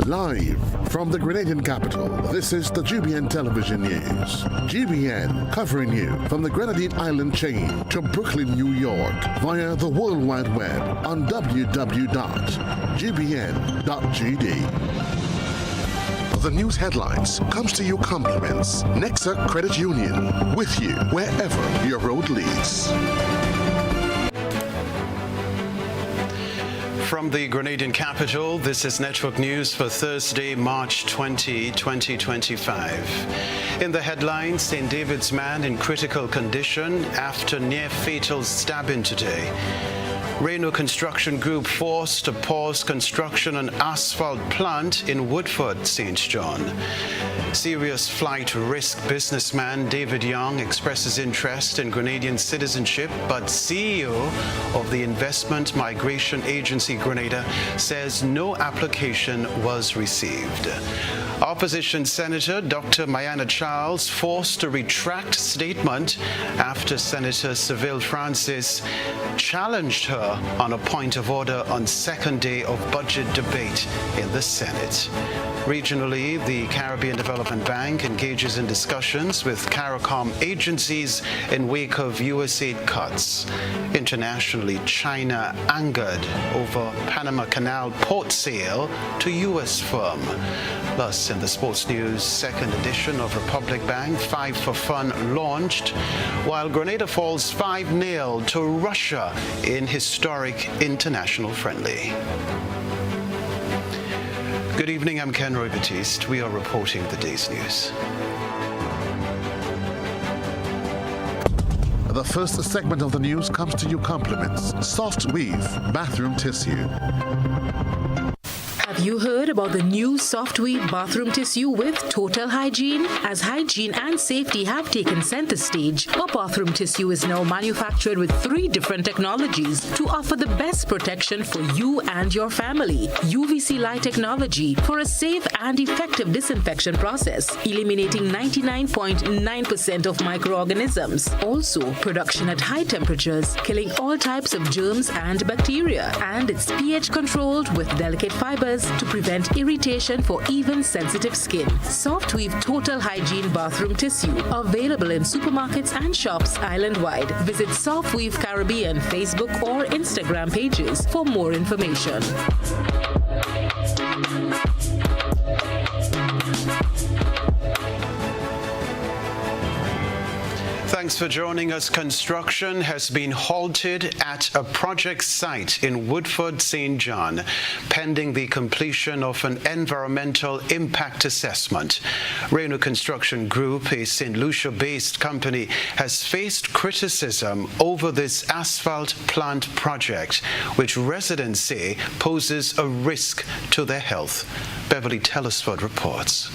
Live from the Grenadian capital, this is the GBN television news. GBN covering you from the Grenadine Island chain to Brooklyn, New York via the World Wide Web on www.gbn.gd. The news headlines comes to you compliments Nexa Credit Union, with you wherever your road leads. From the Grenadian capital, this is Network News for Thursday, March 20, 2025. In the headlines, St. David's man in critical condition after near-fatal stabbing today. Reno Construction Group forced to pause construction on asphalt plant in Woodford, St. John. Serious flight risk businessman David Young expresses interest in Grenadian citizenship, but CEO of the Investment Migration Agency Grenada says no application was received. Opposition Senator Dr. Mayana Charles forced to retract statement after Senator Seville Francis challenged her on a point of order on second day of budget debate in the Senate. Regionally, the Caribbean Development Bank engages in discussions with CARICOM agencies in wake of USAID cuts. Internationally, China angered over Panama Canal port sale to U.S. firm. Plus, in the sports news, second edition of Republic Bank 5 for Fun launched, while Grenada falls 5-0 to Russia in historic international friendly. Good evening, I'm Kenroy Baptiste. We are reporting the day's news. The first segment of the news comes to you compliments Soft Weave Bathroom Tissue. Have you heard about the new Soft Weave bathroom tissue with total hygiene? As hygiene and safety have taken center stage, our bathroom tissue is now manufactured with 3 different technologies to offer the best protection for you and your family. UVC light technology for a safe and effective disinfection process, eliminating 99.9% of microorganisms. Also, production at high temperatures, killing all types of germs and bacteria. And it's pH controlled with delicate fibers to prevent irritation for even sensitive skin. Soft Weave Total Hygiene Bathroom Tissue, available in supermarkets and shops island-wide. Visit Soft Weave Caribbean Facebook or Instagram pages for more information. Thanks for joining us. Construction has been halted at a project site in Woodford, St. John, pending the completion of an environmental impact assessment. Reno Construction Group, a St. Lucia-based company, has faced criticism over this asphalt plant project, which residents say poses a risk to their health. Beverly Telesford reports.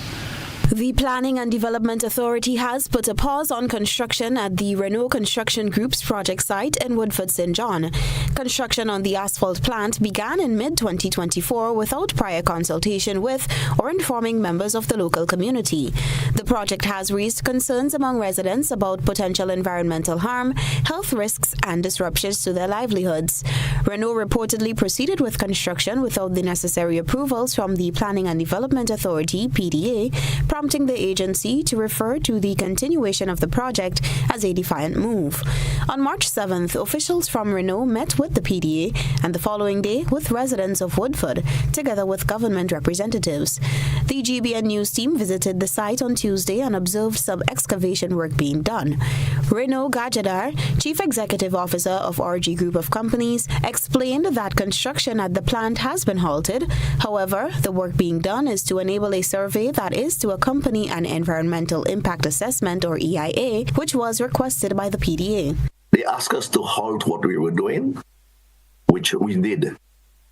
The Planning and Development Authority has put a pause on construction at the Reno Construction Group's project site in Woodford, St. John. Construction on the asphalt plant began in mid-2024 without prior consultation with or informing members of the local community. The project has raised concerns among residents about potential environmental harm, health risks, and disruptions to their livelihoods. Reno reportedly proceeded with construction without the necessary approvals from the Planning and Development Authority, PDA, prompting the agency to refer to the continuation of the project as a defiant move. On March 7th, officials from Reno met with the PDA and the following day with residents of Woodford, together with government representatives. The GBN news team visited the site on Tuesday and observed some excavation work being done. Reno Gajadar, Chief Executive Officer of RG Group of Companies, explained that construction at the plant has been halted. However, the work being done is to enable a survey that is to accompany an environmental impact assessment, or EIA, which was requested by the PDA. They asked us to halt what we were doing, which we did.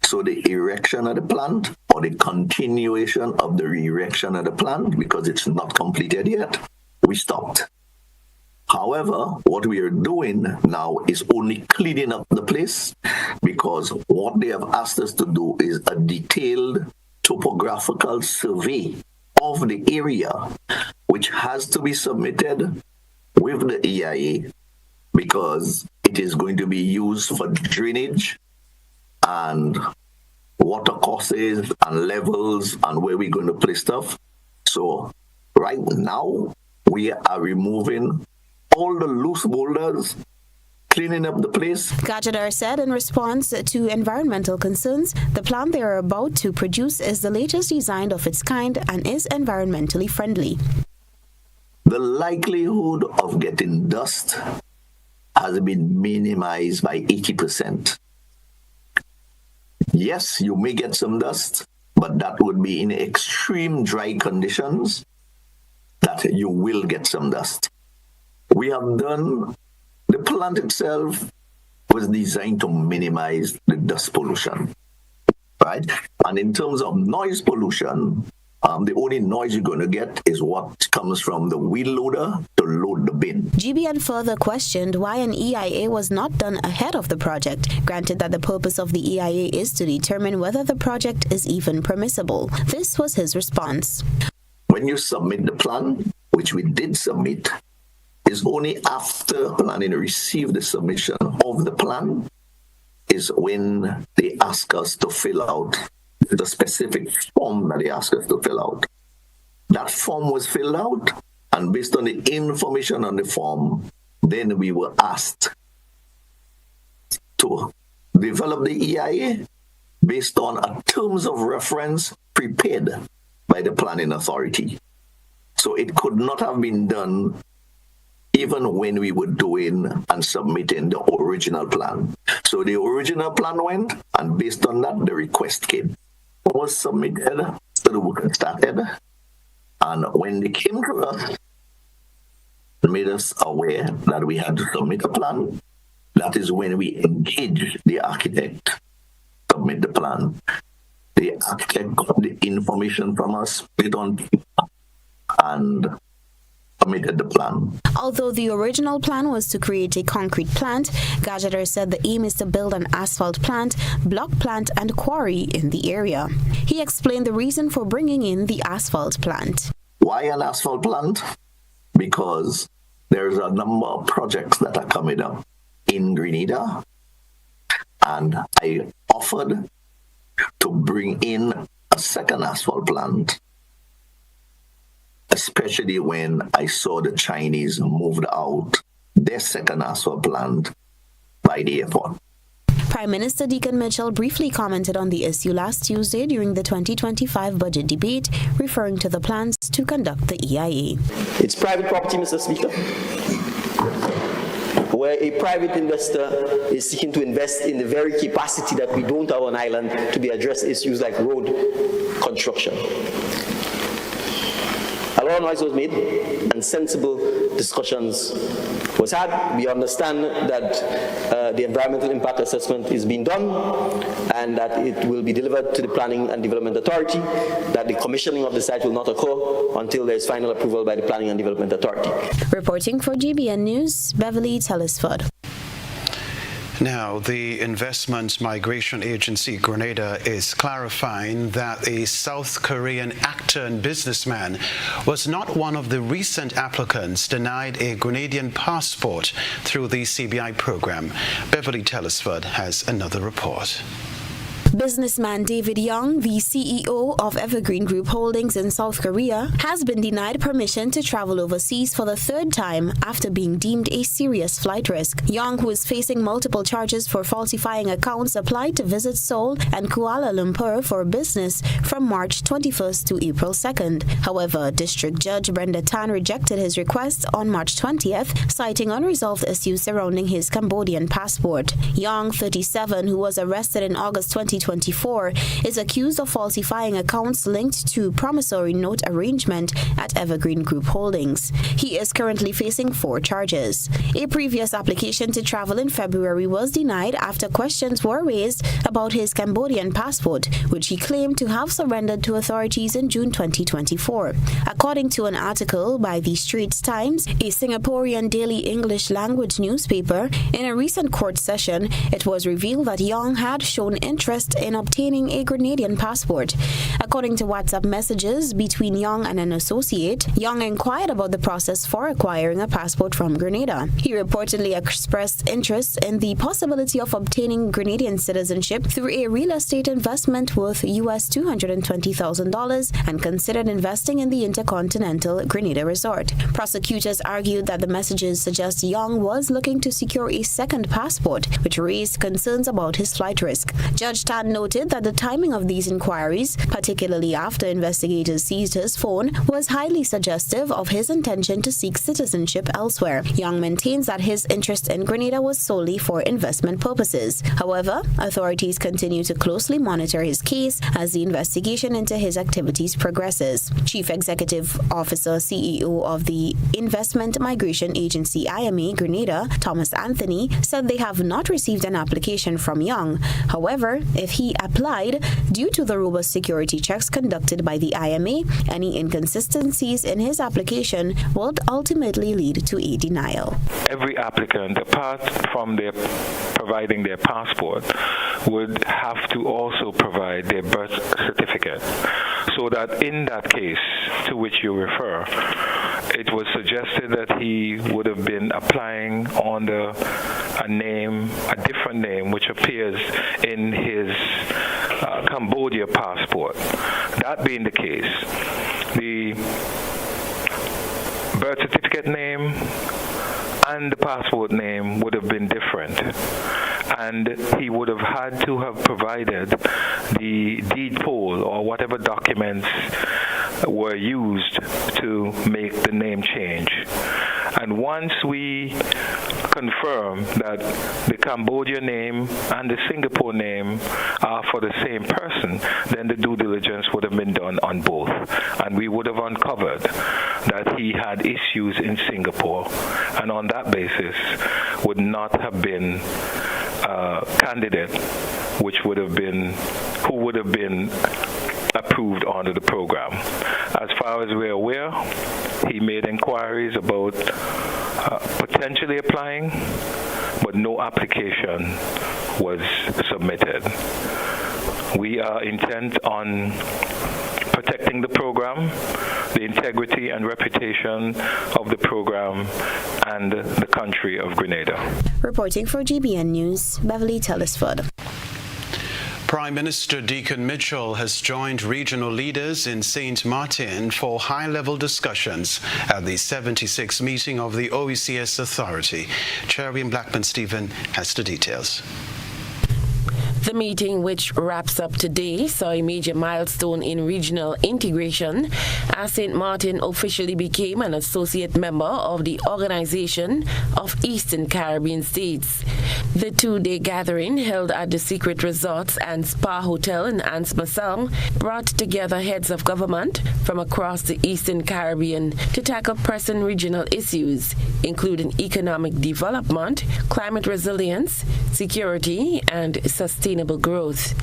So the erection of the plant, or the continuation of the erection of the plant, because it's not completed yet, we stopped. However, what we are doing now is only cleaning up the place, because what they have asked us to do is a detailed topographical survey of the area, which has to be submitted with the EIA, because it is going to be used for drainage and water courses and levels and where we're going to place stuff. So right now, we are removing all the loose boulders, cleaning up the place. Gajadar said in response to environmental concerns, the plant they are about to produce is the latest design of its kind and is environmentally friendly. The likelihood of getting dust has been minimized by 80%. Yes, you may get some dust, but that would be in extreme dry conditions that you will get some dust. We have done, the plant itself was designed to minimize the dust pollution, right? And in terms of noise pollution, the only noise you're going to get is what comes from the wheel loader to load the bin. GBN further questioned why an EIA was not done ahead of the project, granted that the purpose of the EIA is to determine whether the project is even permissible. This was his response. When you submit the plan, which we did submit, is only after planning received the submission of the plan is when they ask us to fill out the specific form that they asked us to fill out. That form was filled out, and based on the information on the form, then we were asked to develop the EIA based on a terms of reference prepared by the planning authority. So it could not have been done even when we were doing and submitting the original plan. So the original plan went, and based on that, the request came. Was submitted, so the work started, and when they came to us, they made us aware that we had to submit a plan. That is when we engaged the architect to submit the plan. The architect got the information from us, put it on paper, and submitted the plan. Although the original plan was to create a concrete plant, Gajadar said the aim is to build an asphalt plant, block plant and quarry in the area. He explained the reason for bringing in the asphalt plant. Why an asphalt plant? Because there's a number of projects that are coming up in Grenada, and I offered to bring in a second asphalt plant, especially when I saw the Chinese moved out their second asphalt plant by the airport. Prime Minister Deacon Mitchell briefly commented on the issue last Tuesday during the 2025 budget debate, referring to the plans to conduct the EIA. It's private property, Mr. Speaker, where a private investor is seeking to invest in the very capacity that we don't have on island to be addressed issues like road construction. A lot of noise was made and sensible discussions was had. We understand that the environmental impact assessment is being done and that it will be delivered to the Planning and Development Authority, that the commissioning of the site will not occur until there is final approval by the Planning and Development Authority. Reporting for GBN News, Beverly Telesford. Now, the Investment Migration Agency Grenada is clarifying that a South Korean actor and businessman was not one of the recent applicants denied a Grenadian passport through the CBI program. Beverly Telesford has another report. Businessman David Young, the CEO of Evergreen Group Holdings in South Korea, has been denied permission to travel overseas for the third time after being deemed a serious flight risk. Young, who is facing multiple charges for falsifying accounts, applied to visit Seoul and Kuala Lumpur for business from March 21st to April 2nd. However, District Judge Brenda Tan rejected his request on March 20th, citing unresolved issues surrounding his Cambodian passport. Young, 37, who was arrested in August 2024, is accused of falsifying accounts linked to promissory note arrangement at Evergreen Group Holdings. He is currently facing 4 charges. A previous application to travel in February was denied after questions were raised about his Cambodian passport, which he claimed to have surrendered to authorities in June 2024. According to an article by the Straits Times, a Singaporean daily English language newspaper, in a recent court session, it was revealed that Young had shown interest interest in obtaining a Grenadian passport. According to WhatsApp messages between Young and an associate, Young inquired about the process for acquiring a passport from Grenada. He reportedly expressed interest in the possibility of obtaining Grenadian citizenship through a real estate investment worth US $220,000 and considered investing in the Intercontinental Grenada Resort. Prosecutors argued that the messages suggest Young was looking to secure a second passport, which raised concerns about his flight risk. Judge Tan noted that the timing of these inquiries, particularly after investigators seized his phone, was highly suggestive of his intention to seek citizenship elsewhere. Young maintains that his interest in Grenada was solely for investment purposes. However, authorities continue to closely monitor his case as the investigation into his activities progresses. Chief Executive Officer CEO of the Investment Migration Agency IMA Grenada, Thomas Anthony, said they have not received an application from Young. However, if he applied, due to the robust security checks conducted by the IMA, any inconsistencies in his application would ultimately lead to a denial. Every applicant, apart from providing their passport, would have to also provide their birth certificate, so that in that case to which you refer, it was suggested that he would have been applying under a different name which appears in his Cambodia passport. That being the case, the birth certificate name and the passport name would have been different, and he would have had to have provided the deed poll or whatever documents were used to make the name change. And once we confirm that the Cambodia name and the Singapore name are for the same person, then the due diligence would have been done on both, and we would have uncovered that he had issues in Singapore, and on that basis would not have been a candidate who would have been approved under the program. As far as we're aware, he made inquiries about potentially applying, but no application was submitted. We are intent on protecting the program, the integrity and reputation of the program, and the country of Grenada. Reporting for GBN News, Beverly Tellisford. Prime Minister Deacon Mitchell has joined regional leaders in St. Martin for high-level discussions at the 76th meeting of the OECS Authority. Cherry and Blackman-Stephen has the details. The meeting, which wraps up today, saw a major milestone in regional integration as St. Martin officially became an associate member of the Organization of Eastern Caribbean States. The two-day gathering, held at the Secret Resorts and Spa Hotel in Anse-Massang, brought together heads of government from across the Eastern Caribbean to tackle pressing regional issues, including economic development, climate resilience, security, and sustainable growth.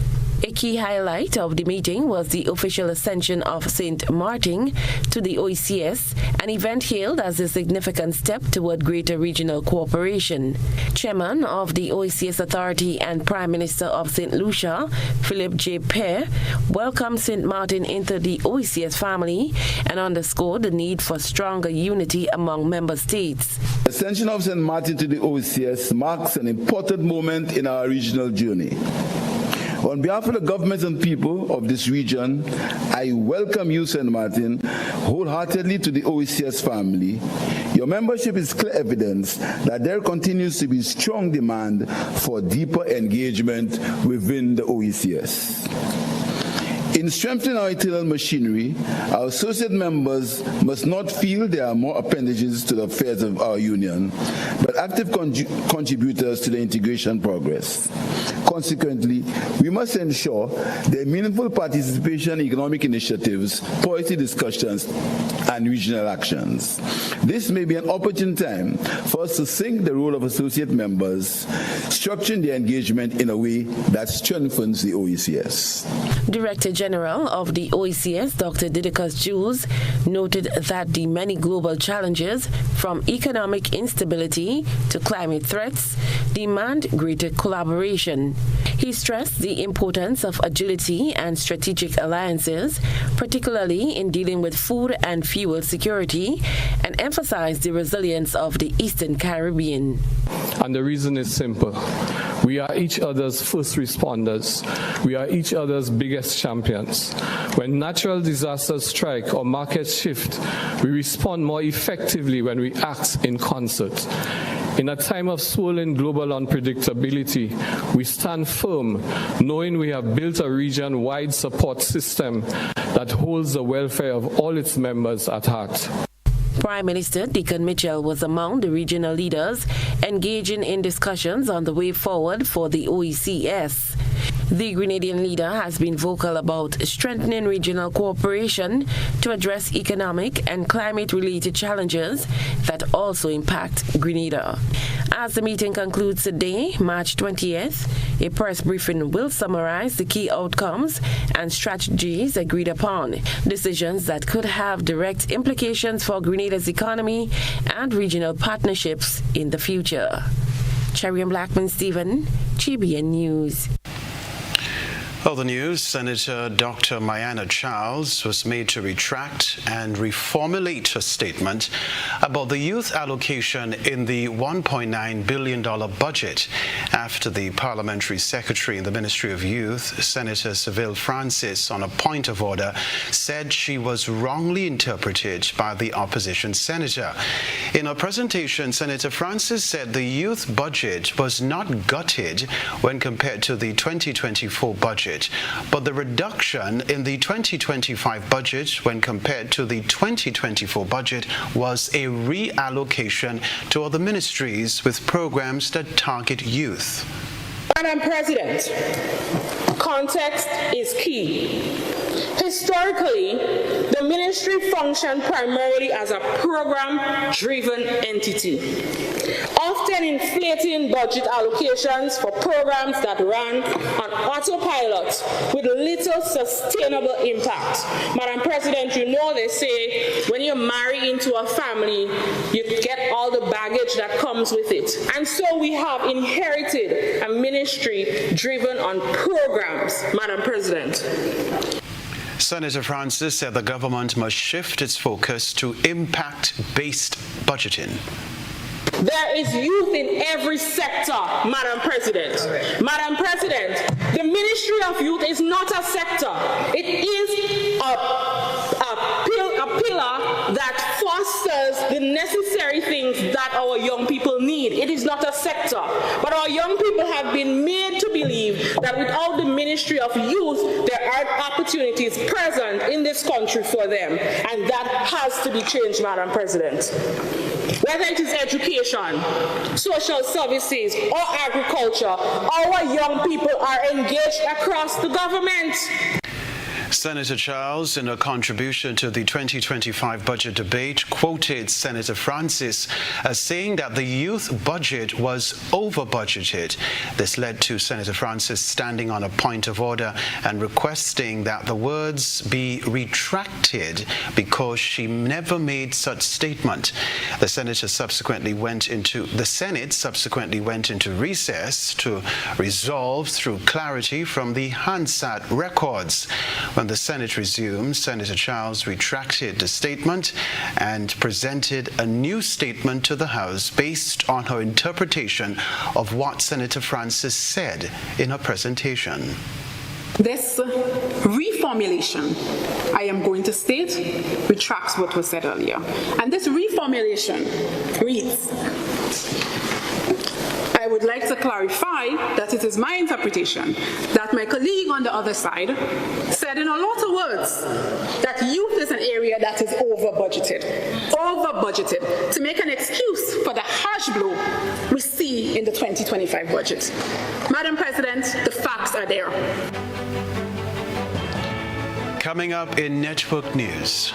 A key highlight of the meeting was the official ascension of St. Martin to the OECS, an event hailed as a significant step toward greater regional cooperation. Chairman of the OECS Authority and Prime Minister of St. Lucia, Philip J. Pear, welcomed St. Martin into the OECS family and underscored the need for stronger unity among member states. The ascension of St. Martin to the OECS marks an important moment in our regional journey. On behalf of the governments and people of this region, I welcome you, St. Martin, wholeheartedly to the OECS family. Your membership is clear evidence that there continues to be strong demand for deeper engagement within the OECS. In strengthening our internal machinery, our associate members must not feel they are more appendages to the affairs of our union, but active contributors to the integration progress. Consequently, we must ensure their meaningful participation in economic initiatives, policy discussions, and regional actions. This may be an opportune time for us to sync the role of associate members, structuring their engagement in a way that strengthens the OECS. Director General of the OECS, Dr. Didacus Jules, noted that the many global challenges, from economic instability to climate threats, demand greater collaboration. He stressed the importance of agility and strategic alliances, particularly in dealing with food and fuel security, and emphasized the resilience of the Eastern Caribbean. And the reason is simple. We are each other's first responders. We are each other's biggest champions. When natural disasters strike or markets shift, we respond more effectively when we act in concert. In a time of swollen global unpredictability, we stand firm, knowing we have built a region-wide support system that holds the welfare of all its members at heart. Prime Minister Deacon Mitchell was among the regional leaders engaging in discussions on the way forward for the OECS. The Grenadian leader has been vocal about strengthening regional cooperation to address economic and climate-related challenges that also impact Grenada. As the meeting concludes today, March 20th, a press briefing will summarize the key outcomes and strategies agreed upon, decisions that could have direct implications for Grenada's economy and regional partnerships in the future. Cherry and Blackman Stephen, GBN News. Other news, Senator Dr. Mayanna Charles was made to retract and reformulate her statement about the youth allocation in the $1.9 billion budget after the parliamentary secretary in the Ministry of Youth, Senator Seville Francis, on a point of order, said she was wrongly interpreted by the opposition senator. In her presentation, Senator Francis said the youth budget was not gutted when compared to the 2024 budget. But the reduction in the 2025 budget when compared to the 2024 budget was a reallocation to other ministries with programs that target youth. Madam President, context is key. Historically, the ministry functioned primarily as a program-driven entity, often inflating budget allocations for programs that ran on autopilot with little sustainable impact. Madam President, you know they say when you marry into a family, you get all the baggage that comes with it. And so we have inherited a ministry driven on programs, Madam President. Senator Francis said the government must shift its focus to impact-based budgeting. There is youth in every sector, Madam President. Madam President, the Ministry of Youth is not a sector. It is a pillar that fosters the necessary things that our young people need. It is not a sector. But our young people have been made to believe that without the Ministry of Youth, there are opportunities present in this country for them. And that has to be changed, Madam President. Whether it is education, social services, or agriculture, our young people are engaged across the government. Senator Charles, in a contribution to the 2025 budget debate, quoted Senator Francis as saying that the youth budget was over-budgeted. This led to Senator Francis standing on a point of order and requesting that the words be retracted because she never made such statement. The Senate subsequently went into recess to resolve through clarity from the Hansard records. When the Senate resumed, Senator Charles retracted the statement and presented a new statement to the House based on her interpretation of what Senator Francis said in her presentation. This reformulation, I am going to state, retracts what was said earlier. And this reformulation reads, I would like to clarify that it is my interpretation that my colleague on the other side said in a lot of words that youth is an area that is over-budgeted, to make an excuse for the harsh blow we see in the 2025 budget. Madam President, the facts are there. Coming up in Network News,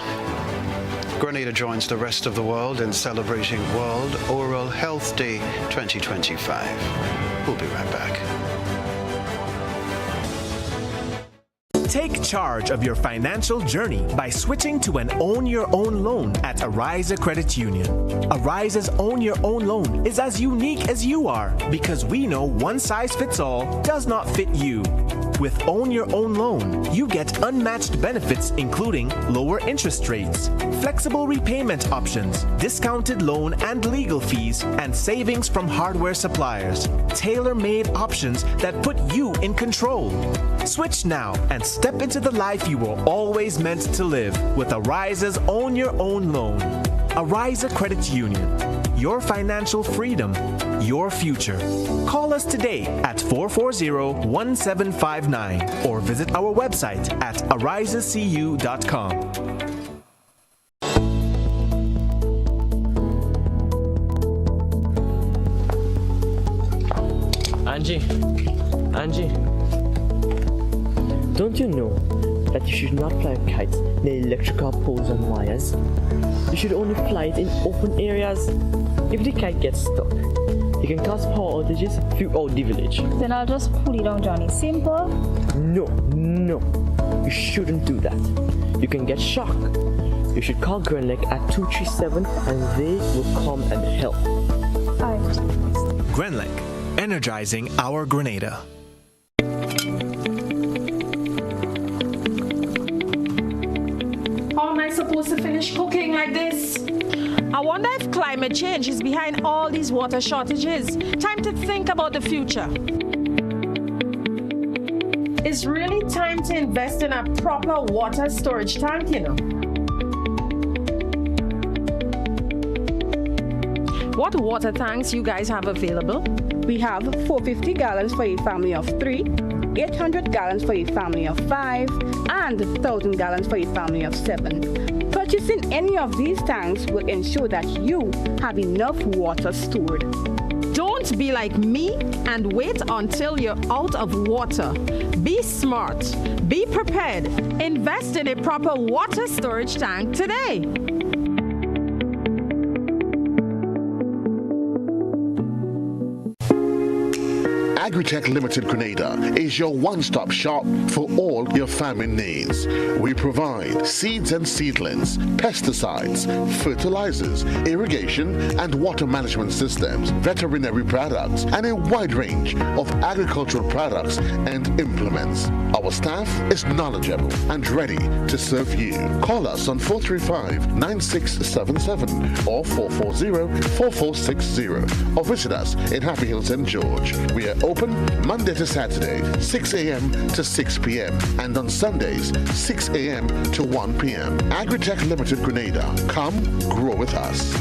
Grenada joins the rest of the world in celebrating World Oral Health Day 2025. We'll be right back. Take charge of your financial journey by switching to an Own Your Own loan at Ariza Credit Union. Ariza's Own Your Own loan is as unique as you are because we know one size fits all does not fit you. With Own Your Own loan, you get unmatched benefits including lower interest rates, flexible repayment options, discounted loan and legal fees, and savings from hardware suppliers. Tailor-made options that put you in control. Switch now and step into the life you were always meant to live with Ariza's Own Your Own loan. Ariza Credit Union. Your financial freedom, your future. Call us today at 440-1759 or visit our website at arizacu.com. Angie, don't you know that you should not fly a kite near electrical poles and wires? You should only fly it in open areas. If the kite gets stuck, it can cause power outages throughout the village. Then I'll just pull it down, Johnny. Simple? No. You shouldn't do that. You can get shocked. You should call Grenlec at 237 and they will come and help. Alright. Grenlec, energizing our Grenada. How am I supposed to finish cooking like this? I wonder if climate change is behind all these water shortages. Time to think about the future. It's really time to invest in a proper water storage tank, you know. What water tanks you guys have available? We have 450 gallons for a family of 3, 800 gallons for a family of 5, and 1,000 gallons for a family of 7. Purchasing any of these tanks will ensure that you have enough water stored. Don't be like me and wait until you're out of water. Be smart. Be prepared. Invest in a proper water storage tank today. Agritech Limited Grenada is your one-stop shop for all your farming needs. We provide seeds and seedlings, pesticides, fertilizers, irrigation and water management systems, veterinary products, and a wide range of agricultural products and implements. Our staff is knowledgeable and ready to serve you. Call us on 435-9677 or 440-4460 or visit us in Happy Hill, St. George. We are open Monday to Saturday, 6 a.m. to 6 p.m. and on Sundays, 6 a.m. to 1 p.m. Agritech Limited Grenada. Come grow with us.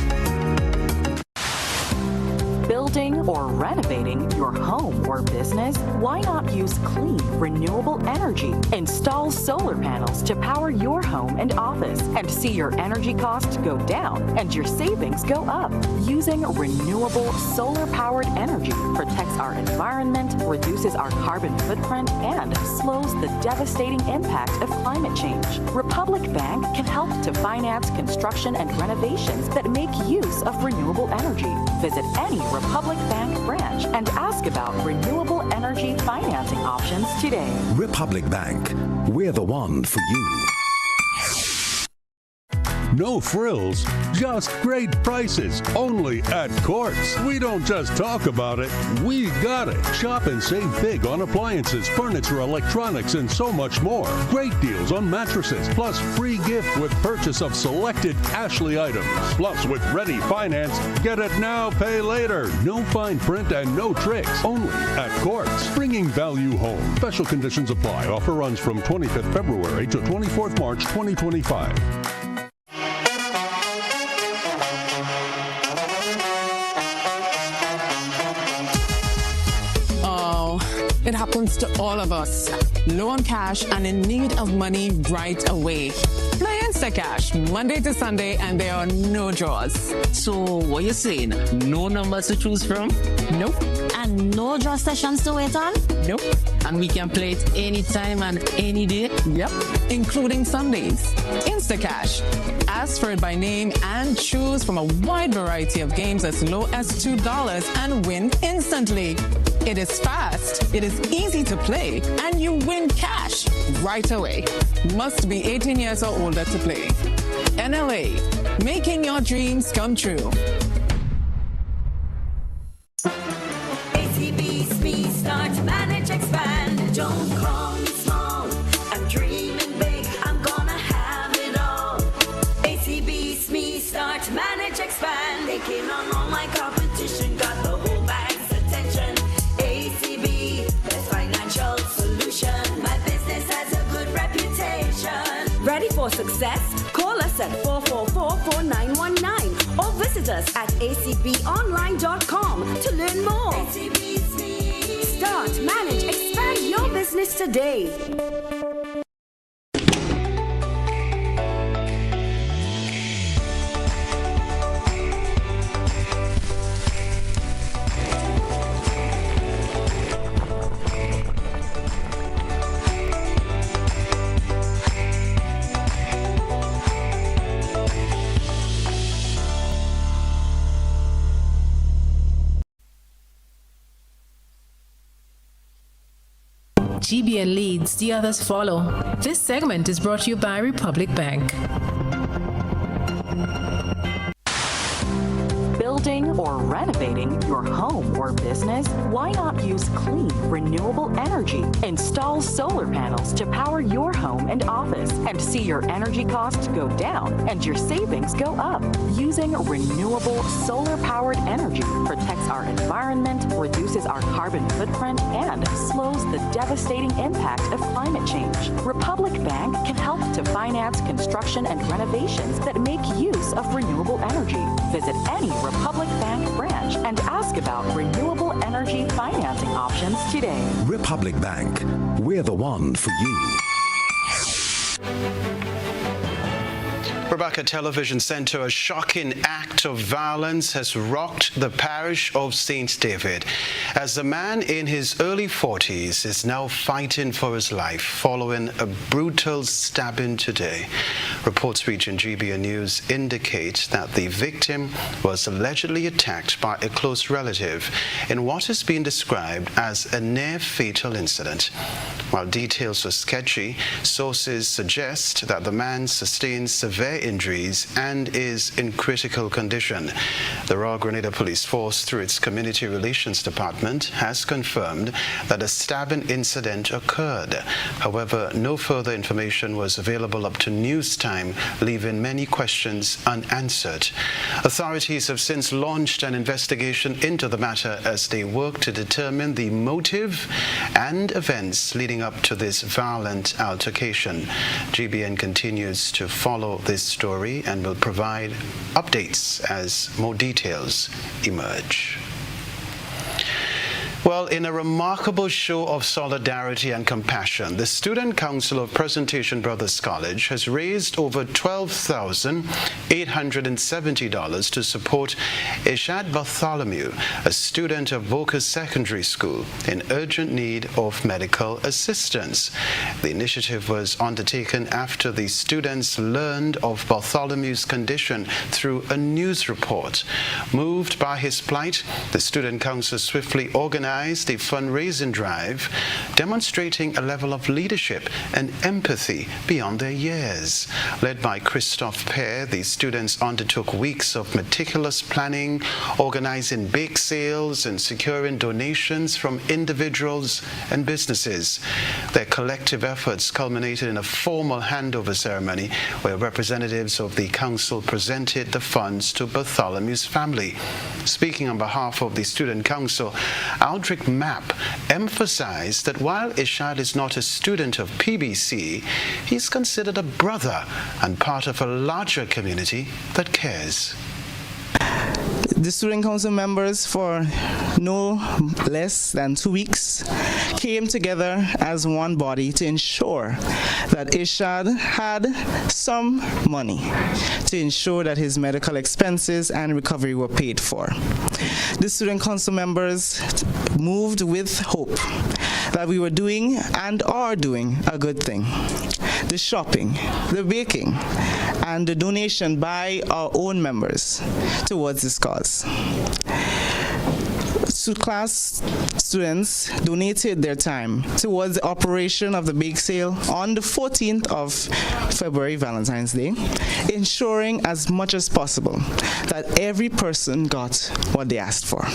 Building or renovating your home or business? Why not use clean, renewable energy? Install solar panels to power your home and office and see your energy costs go down and your savings go up. Using renewable solar-powered energy protects our environment, reduces our carbon footprint, and slows the devastating impact of climate change. Republic Bank can help to finance construction and renovations that make use of renewable energy. Visit any Republic Bank branch and ask about renewable energy financing options today. Republic Bank, we're the one for you. No frills, just great prices, only at Courts. We don't just talk about it, we got it. Shop and save big on appliances, furniture, electronics, and so much more. Great deals on mattresses, plus free gift with purchase of selected Ashley items. Plus, with Ready Finance, get it now, pay later. No fine print and no tricks, only at Courts. Bringing value home. Special conditions apply. Offer runs from 25th February to 24th March 2025. It happens to all of us. Low on cash and in need of money right away. Play Instacash Monday to Sunday and there are no draws. So what you saying? No numbers to choose from? Nope. And no draw sessions to wait on? Nope. And we can play it anytime and any day? Yep. Including Sundays. Instacash. Ask for it by name and choose from a wide variety of games as low as $2 and win instantly. It is fast, it is easy to play, and you win cash right away. Must be 18 years or older to play. NLA, making your dreams come true. ACB, speed, start, manage, expand. Don't call me small. I'm dreaming big. I'm gonna have it all. ACB, speed, start, manage, expand. Taking on all my competition. Got the whole bank's attention. ACB, best financial solution. My business has a good reputation. Ready for success? Call us at 444-4919 or visit us at acbonline.com to learn more. ACB Speed. Start, manage, expand your business today. GBN leads, the others follow. This segment is brought to you by Republic Bank. Building or renovating your home or business? Why not use clean, renewable energy? Install solar panels to power your home and office and see your energy costs go down and your savings go up. Using renewable solar-powered energy protects our environment, reduces our carbon footprint, and slows the devastating impact of climate change. Republic Bank can help to finance construction and renovations that make use of renewable energy. Visit any Republic Bank branch and ask about renewable energy financing options today. Republic Bank, we're the one for you. Rebecca Television Center, a shocking act of violence has rocked the parish of St. David as a man in his early 40s is now fighting for his life following a brutal stabbing today. Reports reaching GBN News indicate that the victim was allegedly attacked by a close relative in what is being described as a near-fatal incident. While details are sketchy, sources suggest that the man sustained severe injuries and is in critical condition. The Royal Grenada Police Force, through its Community Relations Department, has confirmed that a stabbing incident occurred. However, no further information was available up to news time, leaving many questions unanswered. Authorities have since launched an investigation into the matter as they work to determine the motive and events leading up to this violent altercation. GBN continues to follow this story and will provide updates as more details emerge. Well, in a remarkable show of solidarity and compassion, the Student Council of Presentation Brothers College has raised over $12,870 to support Ishad Bartholomew, a student of Boca Secondary School in urgent need of medical assistance. The initiative was undertaken after the students learned of Bartholomew's condition through a news report. Moved by his plight, the Student Council swiftly organized a fundraising drive demonstrating a level of leadership and empathy beyond their years. Led by Christophe Pear, the students undertook weeks of meticulous planning, organizing bake sales and securing donations from individuals and businesses. Their collective efforts culminated in a formal handover ceremony where representatives of the council presented the funds to Bartholomew's family. Speaking on behalf of the Student Council, Aldrich Mapp emphasized that while Ishad is not a student of PBC, he's considered a brother and part of a larger community that cares. The Student Council members, for no less than 2 weeks, came together as one body to ensure that Ishad had some money to ensure that his medical expenses and recovery were paid for. The Student Council members moved with hope that we were doing and are doing a good thing. The shopping, the baking, and the donation by our own members towards this cause. class students donated their time towards the operation of the bake sale on the 14th of February, Valentine's Day, ensuring as much as possible that every person got what they asked for.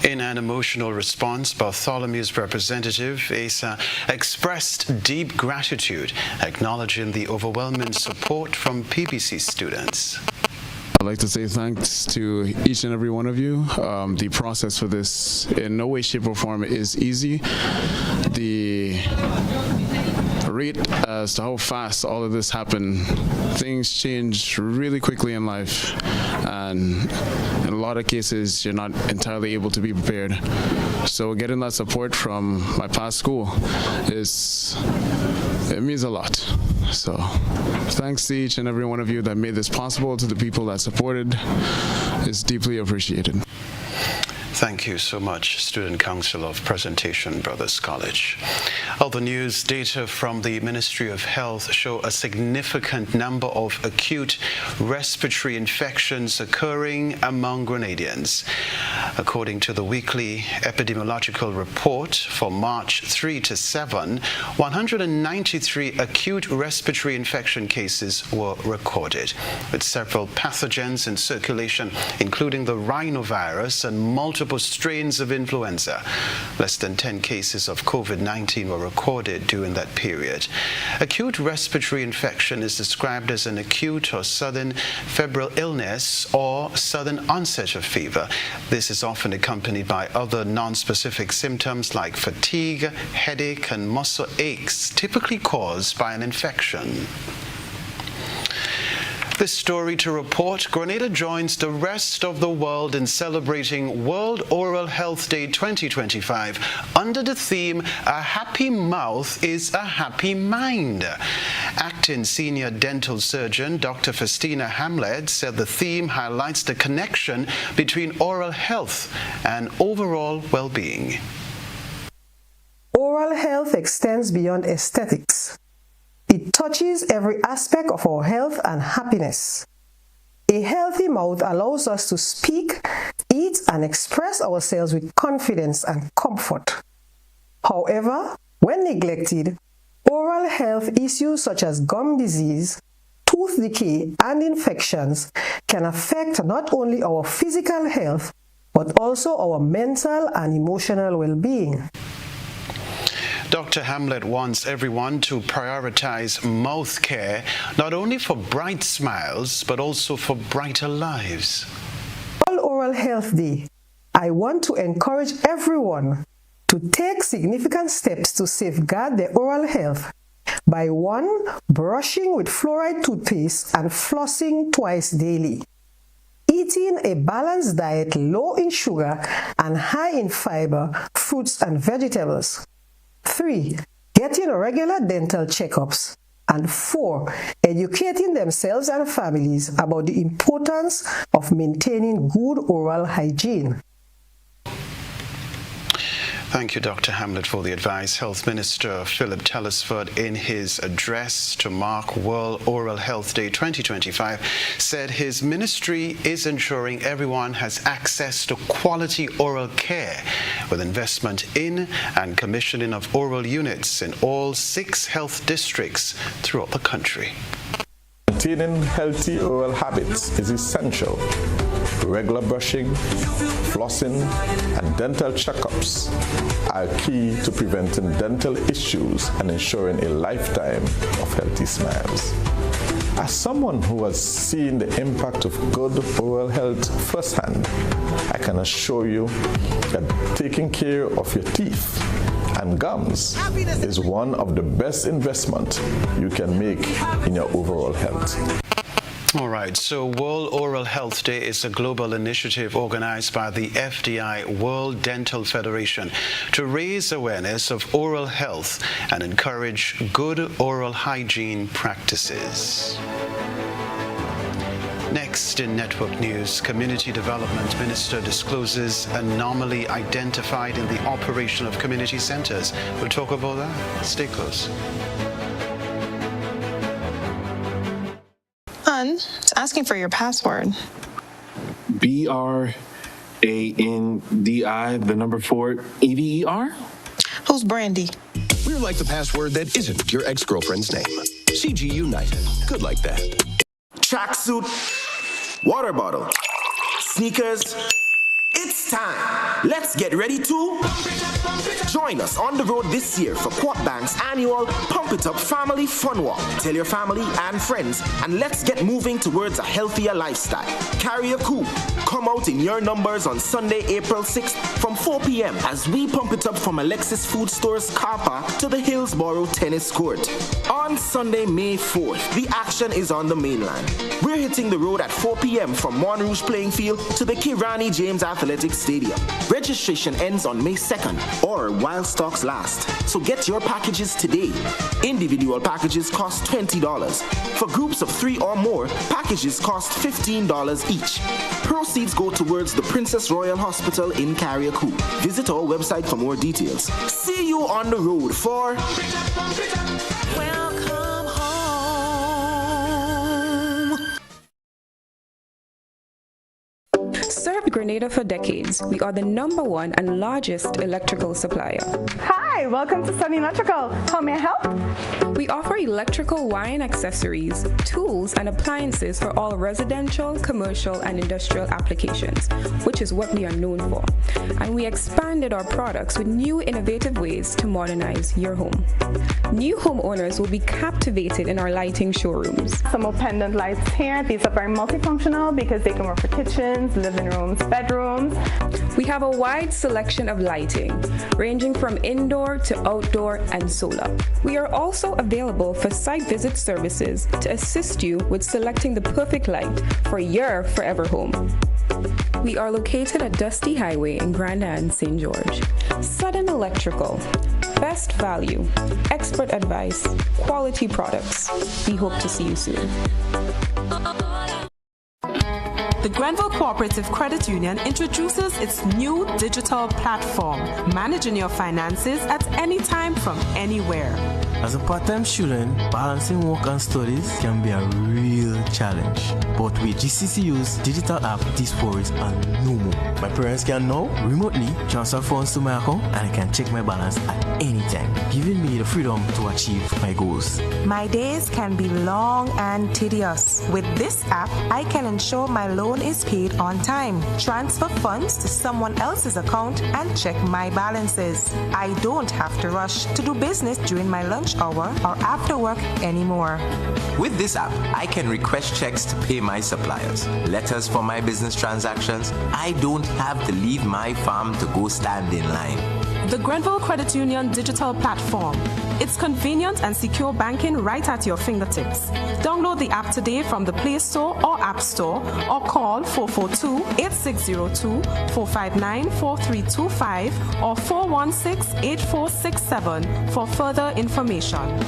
In an emotional response, Bartholomew's representative, Asa, expressed deep gratitude, acknowledging the overwhelming support from PBC students. I'd like to say thanks to each and every one of you. The process for this in no way, shape, or form is easy. The rate as to how fast all of this happened, things change really quickly in life, and in a lot of cases you're not entirely able to be prepared. So getting that support from my past school it means a lot. So thanks to each and every one of you that made this possible, to the people that supported. It's deeply appreciated. Thank you so much, Student Council of Presentation Brothers College. Other news, data from the Ministry of Health show a significant number of acute respiratory infections occurring among Grenadians. According to the weekly epidemiological report for March 3 to 7, 193 acute respiratory infection cases were recorded, with several pathogens in circulation, including the rhinovirus and multiple strains of influenza. Less than 10 cases of COVID-19 were recorded during that period. Acute respiratory infection is described as an acute or sudden febrile illness or sudden onset of fever. This is often accompanied by other non-specific symptoms like fatigue, headache, and muscle aches, typically caused by an infection. This story to report, Grenada joins the rest of the world in celebrating World Oral Health Day 2025 under the theme, "A happy mouth is a happy mind." Acting Senior Dental Surgeon Dr. Festina Hamlet said the theme highlights the connection between oral health and overall well-being. Oral health extends beyond aesthetics. It touches every aspect of our health and happiness. A healthy mouth allows us to speak, eat, and express ourselves with confidence and comfort. However, when neglected, oral health issues such as gum disease, tooth decay, and infections can affect not only our physical health, but also our mental and emotional well-being. Dr. Hamlet wants everyone to prioritize mouth care, not only for bright smiles, but also for brighter lives. On Oral Health Day, I want to encourage everyone to take significant steps to safeguard their oral health by 1. Brushing with fluoride toothpaste and flossing twice daily. Eating a balanced diet low in sugar and high in fiber, fruits and vegetables. 3. Getting regular dental checkups. And 4. Educating themselves and families about the importance of maintaining good oral hygiene. Thank you, Dr. Hamlet, for the advice. Health Minister Philip Telesford, in his address to mark World Oral Health Day 2025, said his ministry is ensuring everyone has access to quality oral care with investment in and commissioning of oral units in all 6 health districts throughout the country. Maintaining healthy oral habits is essential. Regular brushing, flossing, and dental checkups are key to preventing dental issues and ensuring a lifetime of healthy smiles. As someone who has seen the impact of good oral health firsthand, I can assure you that taking care of your teeth and gums is one of the best investments you can make in your overall health. All right, so World Oral Health Day is a global initiative organized by the FDI World Dental Federation to raise awareness of oral health and encourage good oral hygiene practices. Next in network news, Community Development Minister discloses anomaly identified in the operation of community centers. We'll talk about that. Stay close. It's asking for your password. BR ANDI, the number 4, EVER? Who's Brandy? We're like the password that isn't your ex-girlfriend's name. CG United. Good like that. Tracksuit, water bottle, sneakers. It's time. Let's get ready to join us on the road this year for Quad Bank's annual Pump It Up Family Fun Walk. Tell your family and friends, and let's get moving towards a healthier lifestyle. Carry a coup. Come out in your numbers on Sunday, April 6th from 4 p.m. as we pump it up from Alexis Food Store's car park to the Hillsborough Tennis Court. On Sunday, May 4th, the action is on the mainland. We're hitting the road at 4 p.m. from Monrouge Playing Field to the Kirani James Athletic Stadium. Registration ends on May 2nd or while stocks last. So get your packages today. Individual packages cost $20. For groups of 3 or more, packages cost $15 each. Proceeds go towards the Princess Royal Hospital in Carriacou. Visit our website for more details. See you on the road for Welcome home. Served Grenada for decades, we are the #1 and largest electrical supplier. Hi, welcome to Sunny Electrical. How may I help? We offer electrical wire and accessories, tools, and appliances for all residential, commercial, and industrial applications, which is what we are known for. And we expanded our products with new innovative ways to modernize your home. New homeowners will be captivated in our lighting showrooms. Some more pendant lights here. These are very multifunctional because they can work for kitchens, living rooms, bedrooms. We have a wide selection of lighting, ranging from indoor to outdoor and solar. We are also available for site visit services to assist you with selecting the perfect light for your forever home. We are located at Dusty Highway in Grand Anne, St. George. Sudden Electrical. Best value, expert advice, quality products. We hope to see you soon. The Grenville Cooperative Credit Union introduces its new digital platform, managing your finances at any time from anywhere. As a part-time student, balancing work and studies can be a real challenge. But with GCCU's digital app, these worries are no more. My parents can now remotely transfer funds to my account and I can check my balance at any time, giving me the freedom to achieve my goals. My days can be long and tedious. With this app, I can ensure my loan is paid on time, transfer funds to someone else's account, and check my balances. I don't have to rush to do business during my lunch hour or after work anymore. With this app, I can request checks to pay my suppliers, letters for my business transactions. I don't have to leave my farm to go stand in line. The Grenville Credit Union digital platform. It's convenient and secure banking right at your fingertips. Download the app today from the Play Store or App Store or call 442-8602, 459-4325 or 416-8467 for further information.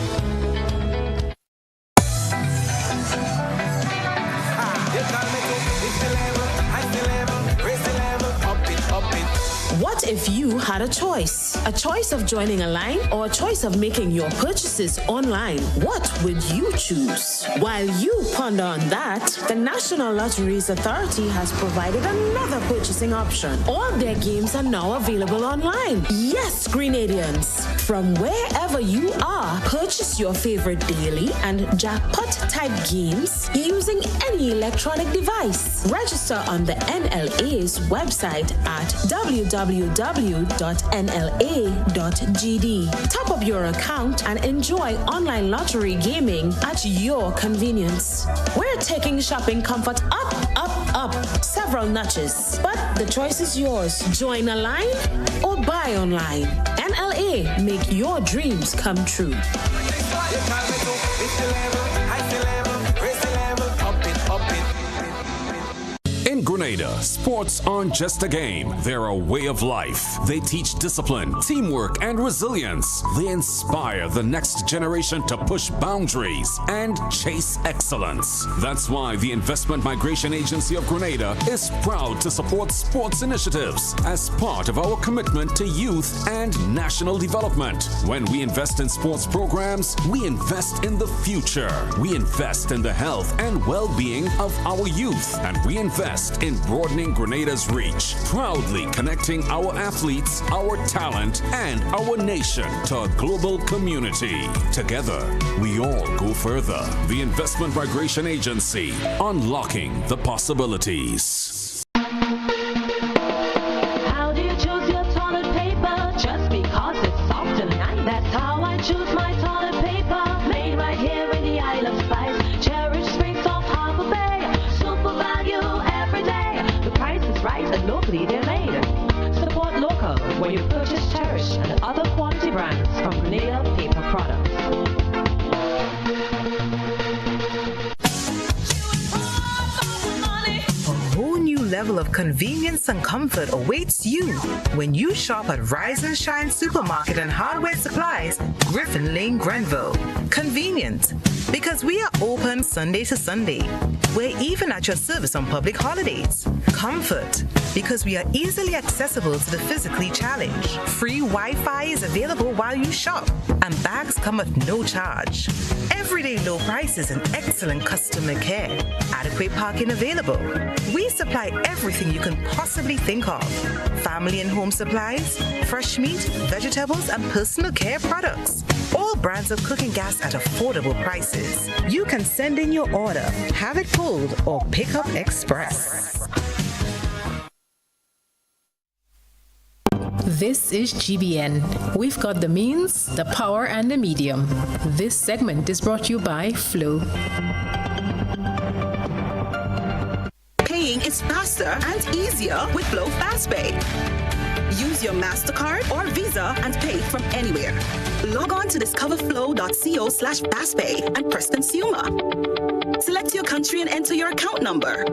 What if you had a choice? A choice of joining a line or a choice of making your purchases online? What would you choose? While you ponder on that, the National Lotteries Authority has provided another purchasing option. All their games are now available online. Yes, Grenadians, from wherever you are, purchase your favorite daily and jackpot type games using any electronic device. Register on the NLA's website at www.nla.gd. Top up your account and enjoy online lottery gaming at your convenience. We're taking shopping comfort up, several notches. But the choice is yours. Join a line or buy online. NLA, make your dreams come true. In Grenada, sports aren't just a game, they're a way of life. They teach discipline, teamwork, and resilience. They inspire the next generation to push boundaries and chase excellence. That's why the Investment Migration Agency of Grenada is proud to support sports initiatives as part of our commitment to youth and national development. When we invest in sports programs, we invest in the future. We invest in the health and well-being of our youth, and we invest in broadening Grenada's reach, proudly connecting our athletes, our talent, and our nation to a global community. Together, we all go further. The Investment Migration Agency, unlocking the possibilities. How do you choose your toilet paper? Just because it's soft and nice. That's how I choose my toilet paper. Made right here in the Isle of Spice. Cherish Spring Salt Harbor Bay. Super value every day. The price is right and locally they're made. Support local when you purchase Cherish and other quality brands from Grenada Paper Products. Level of convenience and comfort awaits you when you shop at Rise and Shine Supermarket and Hardware Supplies, Griffin Lane, Grenville. Convenient, because we are open Sunday to Sunday. We're even at your service on public holidays. Comfort, because we are easily accessible to the physically challenged. Free Wi-Fi is available while you shop, and bags come at no charge. Everyday low prices and excellent customer care. Adequate parking available. We supply everything you can possibly think of. Family and home supplies, fresh meat, vegetables, and personal care products. All brands of cooking gas at affordable prices. You can send in your order, have it pulled, or pick up express. This is GBN. We've got the means, the power, and the medium. This segment is brought to you by Flow. Paying is faster and easier with Flow FastPay. Use your MasterCard or Visa and pay from anywhere. Log on to discoverflow.co/fastpay and press Consumer. Select your country and enter your account number.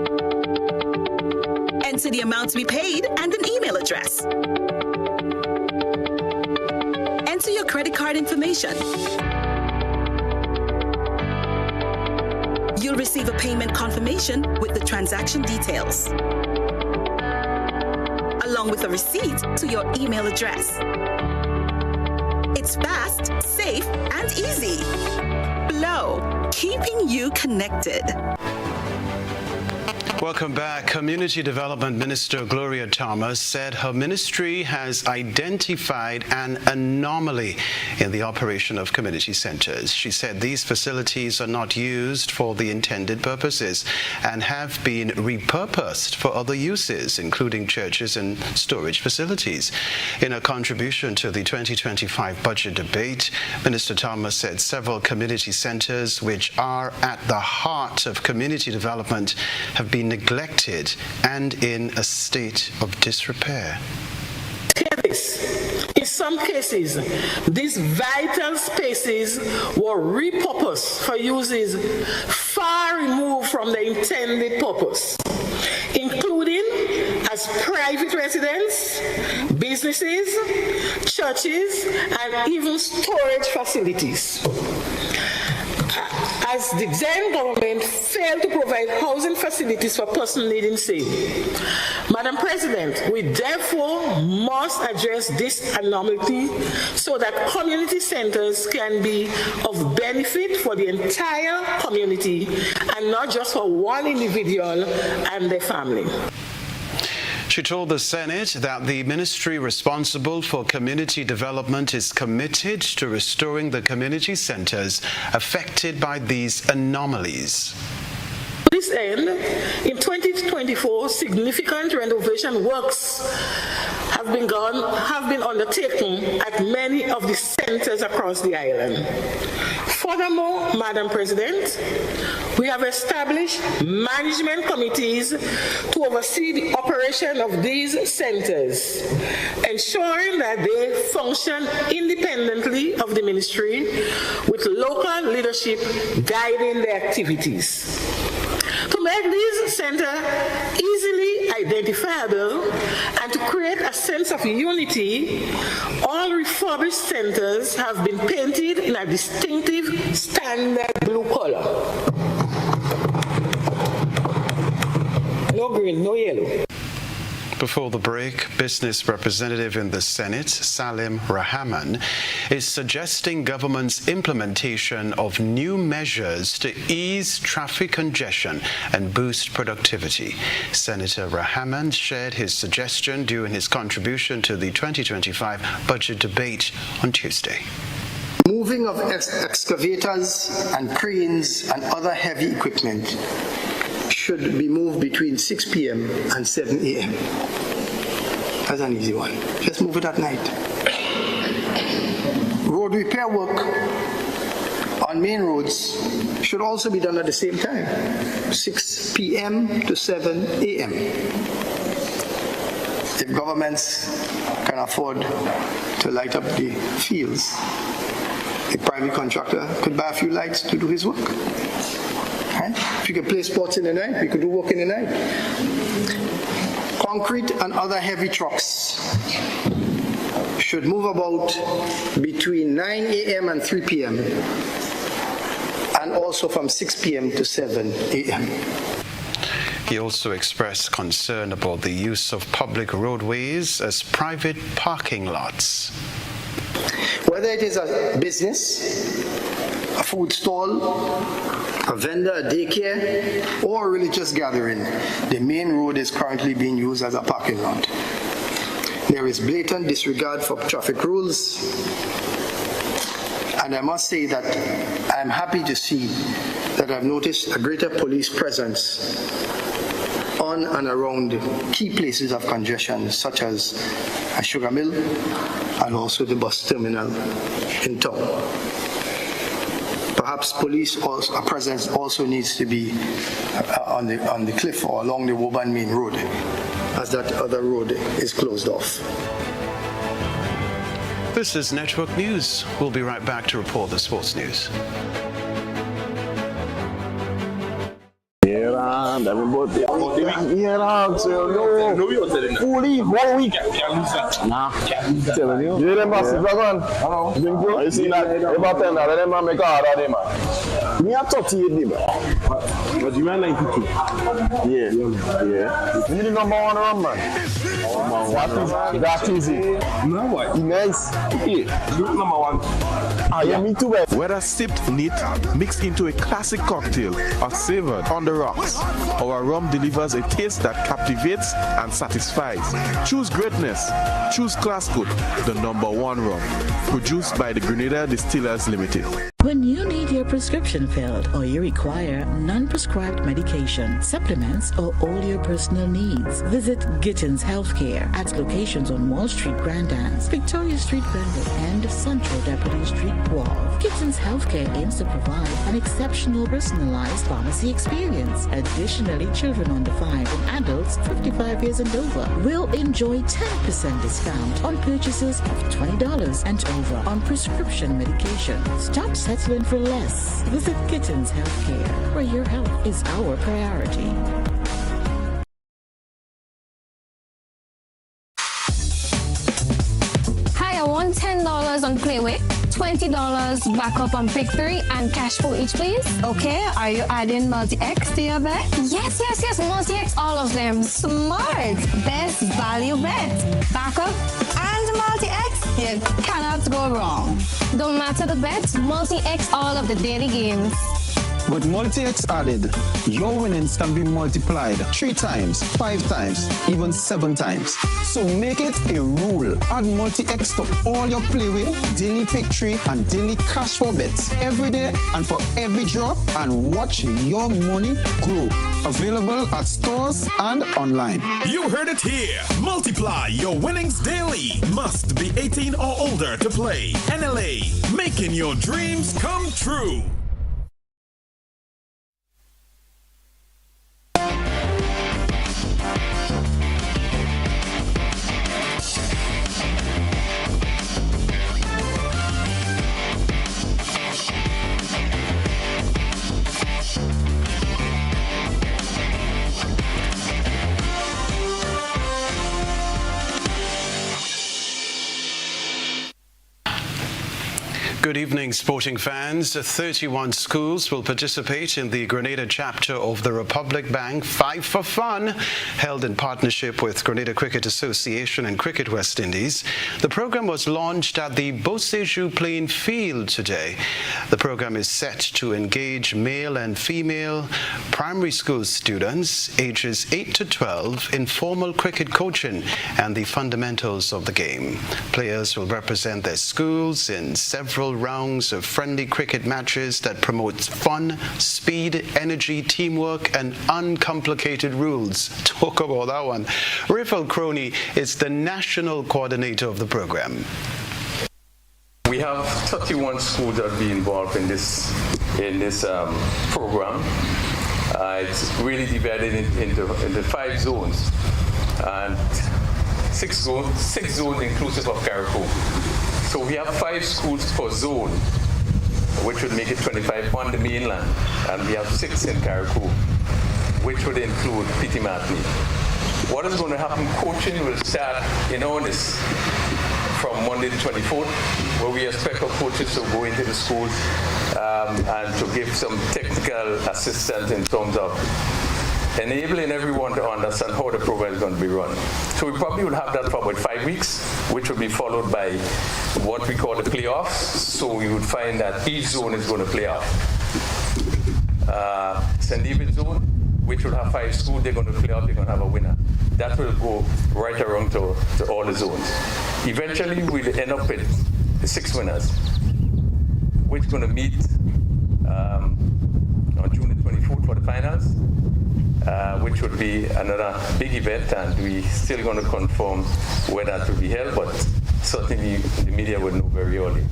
Enter the amount to be paid and an email address. Enter your credit card information. You'll receive a payment confirmation with the transaction details, along with a receipt to your email address. It's fast, safe, and easy. Flow, keeping you connected. Welcome back. Community Development Minister Gloria Thomas said her ministry has identified an anomaly in the operation of community centers. She said these facilities are not used for the intended purposes and have been repurposed for other uses, including churches and storage facilities. In a contribution to the 2025 budget debate, Minister Thomas said several community centers, which are at the heart of community development, have been neglected and in a state of disrepair. In some cases, these vital spaces were repurposed for uses far removed from the intended purpose, including as private residence, businesses, churches, and even storage facilities. As the then government failed to provide housing facilities for persons needing same. Madam President, we therefore must address this anomaly so that community centers can be of benefit for the entire community and not just for one individual and their family. She told the Senate that the ministry responsible for community development is committed to restoring the community centers affected by these anomalies. To this end, in 2024, significant renovation works have been undertaken at many of the centers across the island. Furthermore, Madam President, we have established management committees to oversee the operation of these centers, ensuring that they function independently of the ministry with local leadership guiding their activities. To make these centers easily identifiable and to create a sense of unity, all refurbished centers have been painted in a distinctive standard blue color. No green, no yellow. Before the break, business representative in the Senate, Salim Rahman, is suggesting government's implementation of new measures to ease traffic congestion and boost productivity. Senator Rahman shared his suggestion during his contribution to the 2025 budget debate on Tuesday. Moving of excavators and cranes and other heavy equipment should be moved between 6 p.m. and 7 a.m. That's an easy one. Just move it at night. Road repair work on main roads should also be done at the same time, 6 p.m. to 7 a.m. If governments can afford to light up the fields, a private contractor could buy a few lights to do his work. Right? If you can play sports in the night, we could do work in the night. Concrete and other heavy trucks should move about between 9 a.m. and 3 p.m. and also from 6 p.m. to 7 a.m. He also expressed concern about the use of public roadways as private parking lots. Whether it is a business, a food stall, a vendor, a daycare, or a religious gathering, the main road is currently being used as a parking lot. There is blatant disregard for traffic rules, and I must say that I'm happy to see that I've noticed a greater police presence on and around key places of congestion, such as a sugar mill and also the bus terminal in town. Perhaps police presence also needs to be on the cliff or along the Woburn Main Road, as that other road is closed off. This is Network News. We'll be right back to report the sports news. Fully 1 week. Nah, telling you. You them boss dragon. Hello. You see that? About 10 that them make hard of them man. Me a 38 man. But you man 92. Yeah. You need the number 1 run man. That is it. No what? Immense. Yeah. Look number 1. Yeah, me too. Whether sipped neat, mixed into a classic cocktail, or savored on the rocks, our rum delivers a taste that captivates and satisfies. Choose greatness. Choose Classcoat, the number 1 rum. Produced by the Grenada Distillers Limited. When you need your prescription filled or you require non-prescribed medication, supplements, or all your personal needs, visit Gittins Healthcare at locations on Wall Street, Grand Anse, Victoria Street, Grenville, and Central Deputy Street, Wharf. Gittins Healthcare aims to provide an exceptional personalized pharmacy experience. Additionally, children under 5 and adults 55 years and over will enjoy 10% discount on purchases of $20 and over on prescription medication. Stop settling for less. Visit Gittins Healthcare, where your health is our priority. Hi, I want $10 on Playway, $20 back up on Pick 3, and cash for each, please. Okay, are you adding multi-X to your bet? Yes, multi-X, all of them. Smart. Best value bet. Backup and multi-X, you cannot go wrong. Don't matter the bet, multi-X all of the daily games. With multi-X added, your winnings can be multiplied 3 times, 5 times, even 7 times. So make it a rule. Add multi-X to all your Playway, daily pick 3, and daily cash for bets every day and for every drop, and watch your money grow. Available at stores and online. You heard it here. Multiply your winnings daily. Must be 18 or older to play. NLA, making your dreams come true. Good evening, sporting fans. 31 schools will participate in the Grenada chapter of the Republic Bank 5 for Fun, held in partnership with Grenada Cricket Association and Cricket West Indies. The program was launched at the Boseju playing field today. The program is set to engage male and female primary school students ages 8 to 12 in formal cricket coaching and the fundamentals of the game. Players will represent their schools in several rounds of friendly cricket matches that promotes fun, speed, energy, teamwork, and uncomplicated rules. Talk about that one. Rifel Crony is the national coordinator of the program. We have 31 schools that will be involved in this program. It's really divided into 5 zones and 6 zones inclusive of Carriacou. So we have 5 schools per zone, which would make it 25 on the mainland, and we have 6 in Carriacou, which would include Petit Martini. What is going to happen? Coaching will start in earnest from Monday the 24th, where we expect our coaches to go into the schools and to give some technical assistance in terms of enabling everyone to understand how the program is going to be run. So we probably will have that for about 5 weeks, which will be followed by what we call the playoffs. So you would find that each zone is going to play off. St. David zone, which will have 5 schools, they're going to play off, they're going to have a winner. That will go right around to all the zones. Eventually, we'll end up with the 6 winners, which is going to meet on June the 24th for the finals. Which would be another big event, and we're still going to confirm where that will be held, but certainly the media will know very early.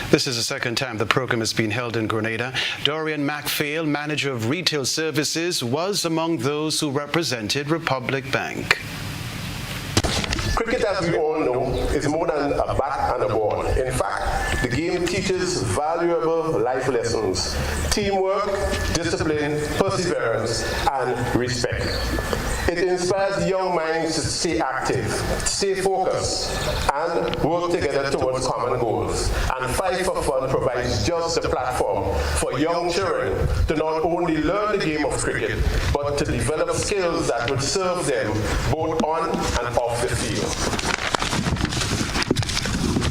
This is the second time the program has been held in Grenada. Dorian MacPhail, manager of retail services, was among those who represented Republic Bank. Cricket, as we all know, is more than a bat and a ball. In fact, the game teaches valuable life lessons: teamwork, discipline, perseverance, and respect. It inspires young minds to stay active, stay focused, and work together towards common goals. And 5 for Fun provides just a platform for young children to not only learn the game of cricket, but to develop skills that would serve them both on and off the field.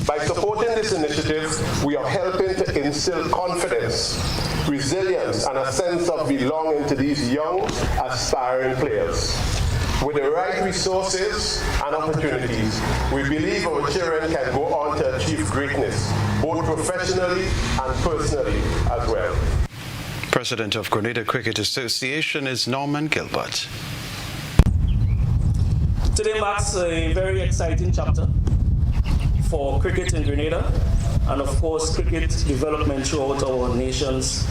By supporting this initiative, we are helping to instill confidence, resilience, and a sense of belonging to these young, aspiring players. With the right resources and opportunities, we believe our children can go on to achieve greatness, both professionally and personally as well. President of Grenada Cricket Association is Norman Gilbert. Today marks a very exciting chapter for cricket in Grenada, and of course cricket development throughout our nation's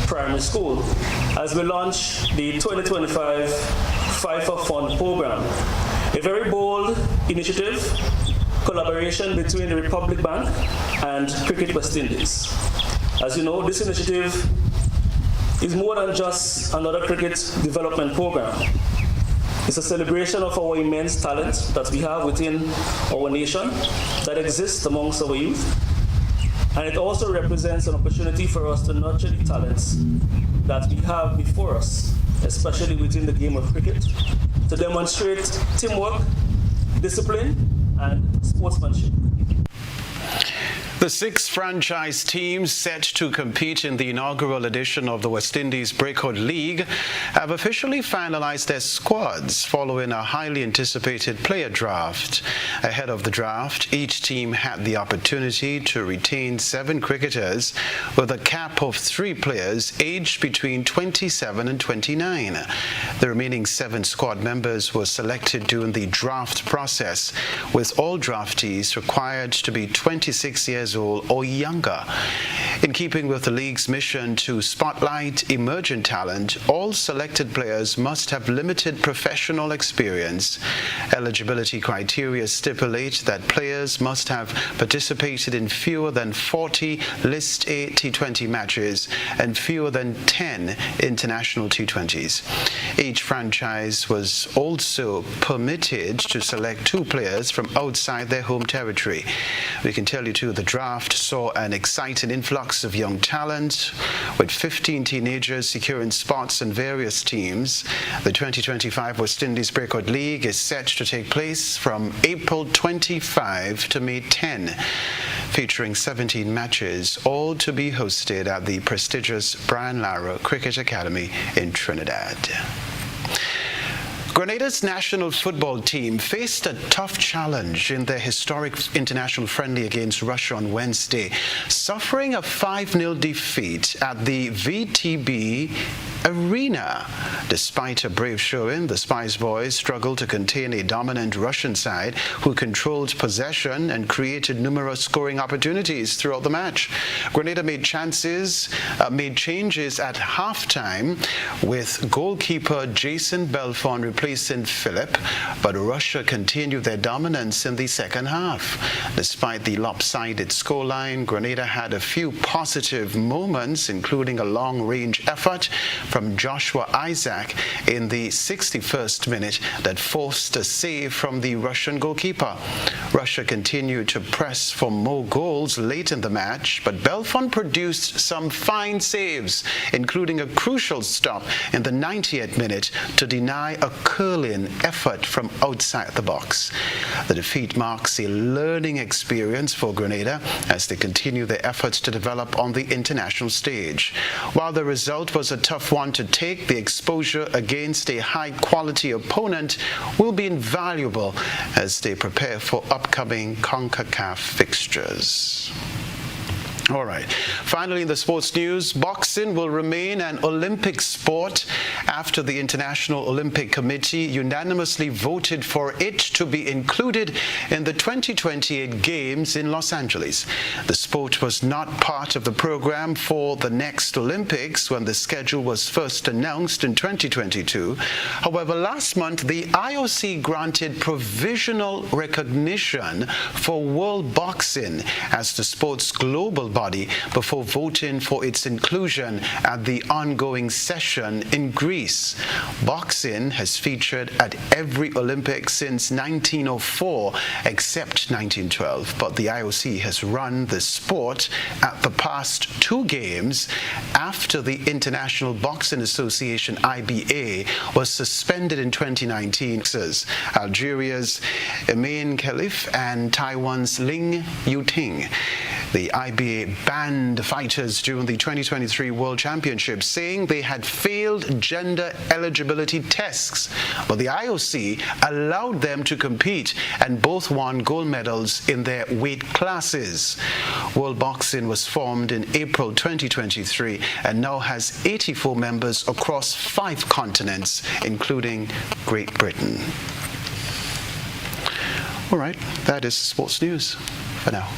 primary school, as we launch the 2025 5 for Fun program. A very bold initiative, collaboration between the Republic Bank and Cricket West Indies. As you know, this initiative is more than just another cricket development program. It's a celebration of our immense talent that we have within our nation that exists amongst our youth. And it also represents an opportunity for us to nurture the talents that we have before us, especially within the game of cricket, to demonstrate teamwork, discipline, and sportsmanship. The 6 franchise teams set to compete in the inaugural edition of the West Indies Breakaway League have officially finalized their squads following a highly anticipated player draft. Ahead of the draft, each team had the opportunity to retain 7 cricketers with a cap of 3 players aged between 27 and 29. The remaining 7 squad members were selected during the draft process, with all draftees required to be 26 years old or younger. In keeping with the league's mission to spotlight emerging talent, all selected players must have limited professional experience. Eligibility criteria stipulate that players must have participated in fewer than 40 List A T20 matches and fewer than 10 international T20s. Each franchise was also permitted to select 2 players from outside their home territory. We can tell you too, the draft saw an exciting influx of young talent, with 15 teenagers securing spots in various teams. The 2025 West Indies Breakout League is set to take place from April 25 to May 10, featuring 17 matches, all to be hosted at the prestigious Brian Lara Cricket Academy in Trinidad. Grenada's national football team faced a tough challenge in their historic international friendly against Russia on Wednesday, suffering a 5-0 defeat at the VTB Arena. Despite a brave showing, the Spice Boys struggled to contain a dominant Russian side who controlled possession and created numerous scoring opportunities throughout the match. Grenada made changes at halftime, with goalkeeper Jason Belfon replacing Philip, but Russia continued their dominance in the second half. Despite the lopsided scoreline, Grenada had a few positive moments, including a long-range effort from Joshua Isaac in the 61st minute that forced a save from the Russian goalkeeper. Russia continued to press for more goals late in the match, but Belfon produced some fine saves, including a crucial stop in the 90th minute to deny a curling effort from outside the box. The defeat marks a learning experience for Grenada as they continue their efforts to develop on the international stage. While the result was a tough one to take, the exposure against a high-quality opponent will be invaluable as they prepare for upcoming CONCACAF fixtures. All right. Finally, in the sports news, boxing will remain an Olympic sport after the International Olympic Committee unanimously voted for it to be included in the 2028 Games in Los Angeles. The sport was not part of the program for the next Olympics when the schedule was first announced in 2022. However, last month, the IOC granted provisional recognition for world boxing as the sport's global body before voting for its inclusion at the ongoing session in Greece. Boxing has featured at every Olympics since 1904 except 1912, but the IOC has run the sport at the past 2 games after the International Boxing Association IBA was suspended in 2019. Algeria's Emin Khalif and Taiwan's Ling Yuting. The IBA banned fighters during the 2023 World Championships, saying they had failed gender eligibility tests, but the IOC allowed them to compete and both won gold medals in their weight classes. World Boxing was formed in April 2023 and now has 84 members across 5 continents, including Great Britain. All right, that is sports news for now.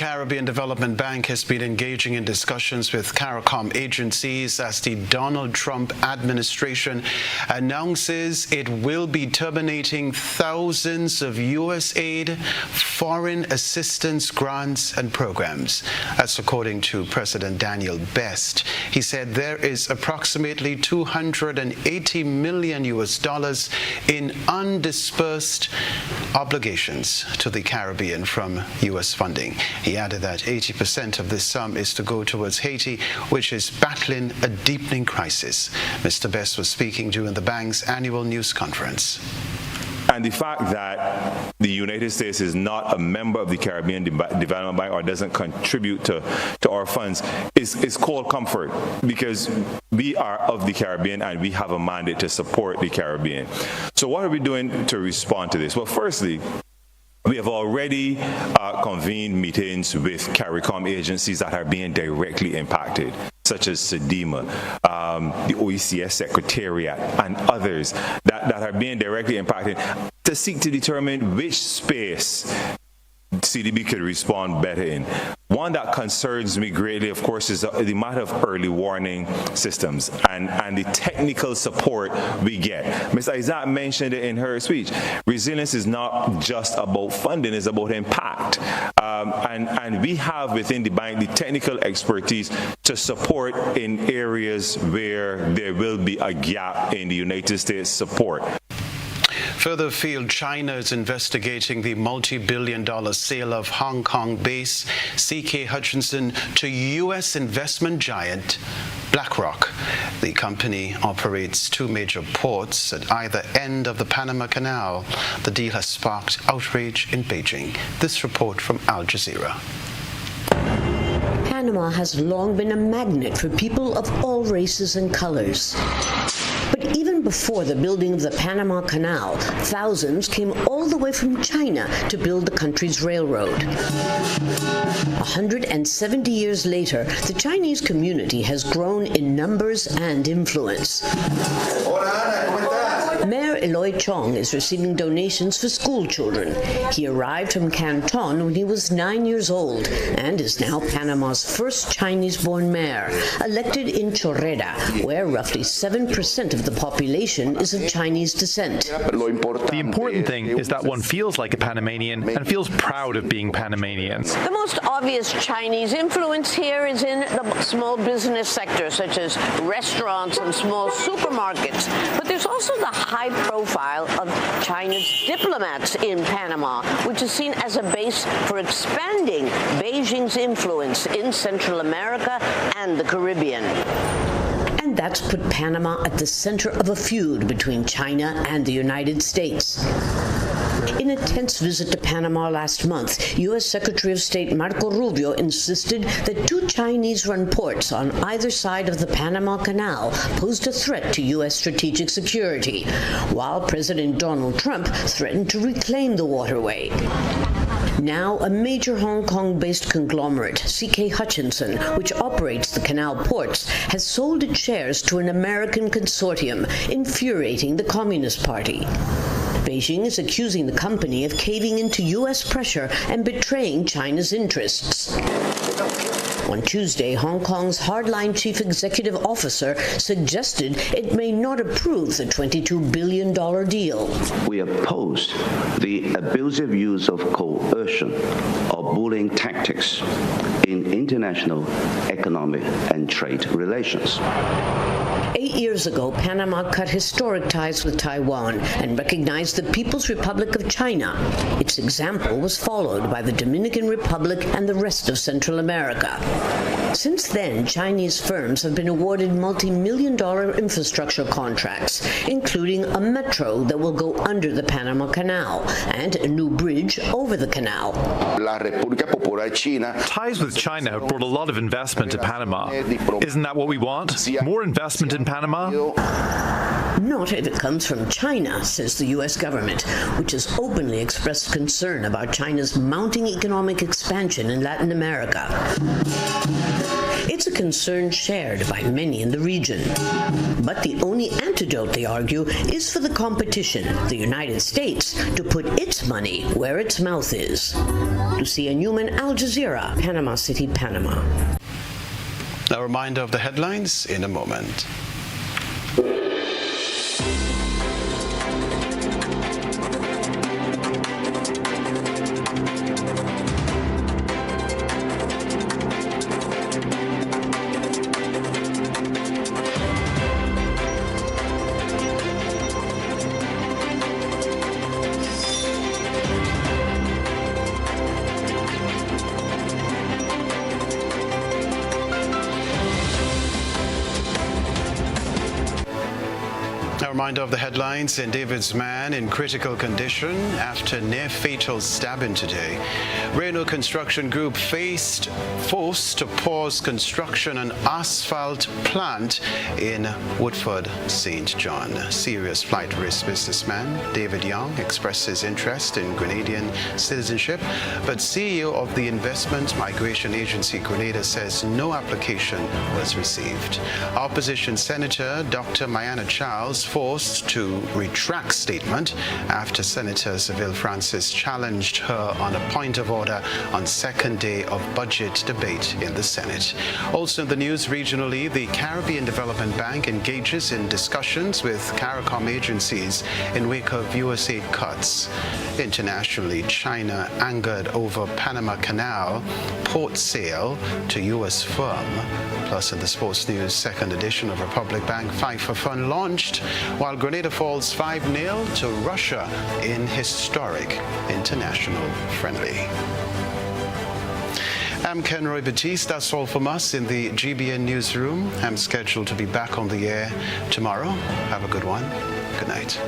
Caribbean Development Bank has been engaging in discussions with CARICOM agencies as the Donald Trump administration announces it will be terminating thousands of U.S. aid, foreign assistance grants and programs. That's according to President Daniel Best. He said there is approximately $280 million in undisbursed obligations to the Caribbean from U.S. funding. He added that 80% of this sum is to go towards Haiti, which is battling a deepening crisis. Mr. Best was speaking during the bank's annual news conference. And the fact that the United States is not a member of the Caribbean Development Bank or doesn't contribute to our funds is called comfort, because we are of the Caribbean and we have a mandate to support the Caribbean. So what are we doing to respond to this? Well, firstly, we have already convened meetings with CARICOM agencies that are being directly impacted, such as SEDIMA, the OECS Secretariat, and others that are being directly impacted to seek to determine which space CDB could respond better in. One that concerns me greatly, of course, is the matter of early warning systems and the technical support we get. Ms. Isaac mentioned it in her speech. Resilience is not just about funding, it's about impact. And we have within the bank the technical expertise to support in areas where there will be a gap in the United States support. Further afield, China is investigating the multi-billion-dollar sale of Hong Kong base CK Hutchinson to U.S. investment giant BlackRock. The company operates two major ports at either end of the Panama Canal. The deal has sparked outrage in Beijing. This report from Al Jazeera. Panama has long been a magnet for people of all races and colors. But even before the building of the Panama Canal, thousands came all the way from China to build the country's railroad. 170 years later, the Chinese community has grown in numbers and influence. Mayor Eloy Chong is receiving donations for school children. He arrived from Canton when he was 9 years old and is now Panama's first Chinese-born mayor, elected in Chorrera, where roughly 7% of the population is of Chinese descent. The important thing is that one feels like a Panamanian and feels proud of being Panamanian. The most obvious Chinese influence here is in the small business sector, such as restaurants and small supermarkets. But there's also the high profile of China's diplomats in Panama, which is seen as a base for expanding Beijing's influence in Central America and the Caribbean. And that's put Panama at the center of a feud between China and the United States. In a tense visit to Panama last month, U.S. Secretary of State Marco Rubio insisted that two Chinese-run ports on either side of the Panama Canal posed a threat to U.S. strategic security, while President Donald Trump threatened to reclaim the waterway. Now, a major Hong Kong-based conglomerate, CK Hutchinson, which operates the canal ports, has sold its shares to an American consortium, infuriating the Communist Party. Beijing is accusing the company of caving into U.S. pressure and betraying China's interests. On Tuesday, Hong Kong's hardline chief executive officer suggested it may not approve the $22 billion deal. We oppose the abusive use of coercion or bullying tactics in international economic and trade relations. 8 years ago, Panama cut historic ties with Taiwan and recognized the People's Republic of China. Its example was followed by the Dominican Republic and the rest of Central America. Since then, Chinese firms have been awarded multi-million-dollar infrastructure contracts, including a metro that will go under the Panama Canal and a new bridge over the canal. Ties with China have brought a lot of investment to Panama. Isn't that what we want? More investment in Panama? Not if it comes from China, says the U.S. government, which has openly expressed concern about China's mounting economic expansion in Latin America. It's a concern shared by many in the region. But the only antidote, they argue, is for the competition, the United States, to put its money where its mouth is. Lucia Newman, Al Jazeera, Panama City, Panama. A reminder of the headlines in a moment. A reminder of the headlines. St. David's man in critical condition after near-fatal stabbing today. Reno Construction Group forced to pause construction on asphalt plant in Woodford, St. John. Serious flight risk businessman David Young expresses interest in Grenadian citizenship, but CEO of the Investment Migration Agency Grenada says no application was received. Opposition Senator Dr. Mayana Charles forced to retract statement after Senator Seville Francis challenged her on a point of order on second day of budget debate in the Senate. Also in the news regionally, the Caribbean Development Bank engages in discussions with CARICOM agencies in wake of US aid cuts. Internationally, China angered over Panama Canal port sale to US firm. Plus in the sports news, second edition of Republic Bank Fight for Fun launched, while Grenada falls 5-0 to Russia in historic international friendly. I'm Kenroy Baptiste. That's all from us in the GBN newsroom. I'm scheduled to be back on the air tomorrow. Have a good one. Good night.